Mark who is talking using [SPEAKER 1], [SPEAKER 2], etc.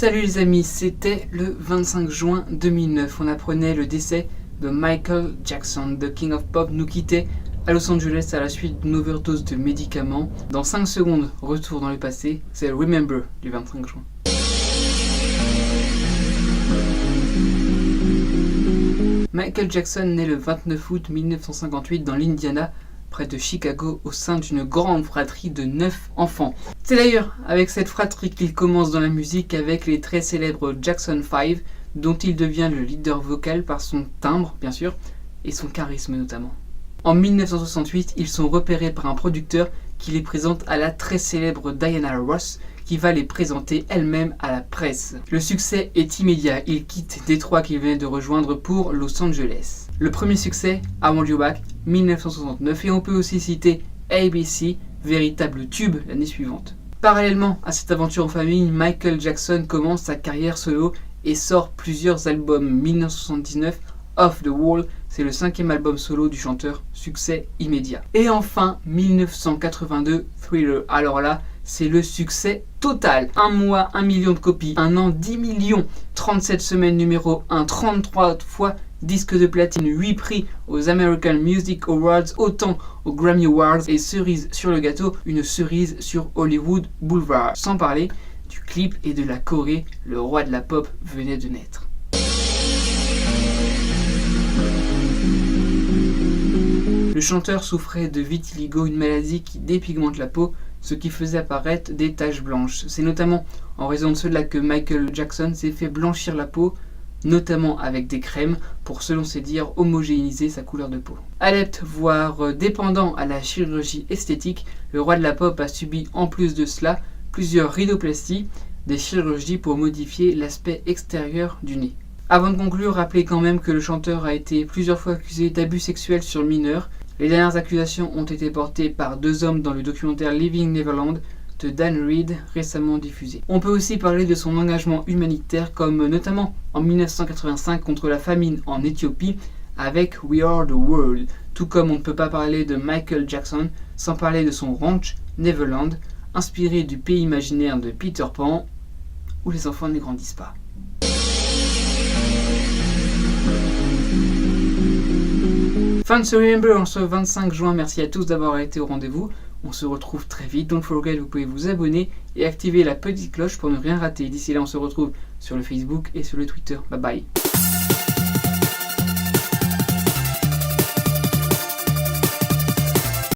[SPEAKER 1] Salut les amis, c'était le 25 juin 2009. On apprenait le décès de Michael Jackson. The King of Pop nous quittait à Los Angeles à la suite d'une overdose de médicaments. Dans 5 secondes, retour dans le passé, c'est le Remember du 25 juin. Michael Jackson naît le 29 août 1958 dans l'Indiana, près de Chicago, au sein d'une grande fratrie de 9 enfants. C'est d'ailleurs avec cette fratrie qu'il commence dans la musique avec les très célèbres Jackson 5, dont il devient le leader vocal par son timbre, bien sûr, et son charisme notamment. En 1968, ils sont repérés par un producteur qui les présente à la très célèbre Diana Ross, qui va les présenter elle-même à la presse. Le succès est immédiat, ils quittent Détroit qu'ils venaient de rejoindre pour Los Angeles. Le premier succès, I Want You Back, 1969, et on peut aussi citer ABC, véritable tube l'année suivante. Parallèlement à cette aventure en famille, Michael Jackson commence sa carrière solo et sort plusieurs albums. 1979, Off the Wall, c'est le 5e album solo du chanteur, succès immédiat. Et enfin, 1982, Thriller. Alors là, c'est le succès total. Un mois, 1 million de copies. Un an, 10 millions. 37 semaines numéro 1, 33 fois disque de platine, 8 prix aux American Music Awards, autant aux Grammy Awards, et cerise sur le gâteau, une cerise sur Hollywood Boulevard. Sans parler du clip et de la choré, le roi de la pop venait de naître. Le chanteur souffrait de vitiligo, une maladie qui dépigmente la peau, ce qui faisait apparaître des taches blanches. C'est notamment en raison de cela que Michael Jackson s'est fait blanchir la peau, notamment avec des crèmes, pour, selon ses dires, homogénéiser sa couleur de peau. Adepte, voire dépendant à la chirurgie esthétique, le roi de la pop a subi en plus de cela plusieurs rhinoplasties, des chirurgies pour modifier l'aspect extérieur du nez. Avant de conclure, rappelez quand même que le chanteur a été plusieurs fois accusé d'abus sexuels sur mineurs. Les dernières accusations ont été portées par 2 hommes dans le documentaire Living Neverland de Dan Reed, récemment diffusé. On peut aussi parler de son engagement humanitaire, comme notamment en 1985 contre la famine en Éthiopie avec We Are the World, tout comme on ne peut pas parler de Michael Jackson sans parler de son ranch Neverland, inspiré du pays imaginaire de Peter Pan, où les enfants ne grandissent pas. Fin de ce Remember en ce 25 juin, merci à tous d'avoir été au rendez-vous. On se retrouve très vite, don't forget, vous pouvez vous abonner et activer la petite cloche pour ne rien rater. D'ici là, on se retrouve sur le Facebook et sur le Twitter. Bye bye.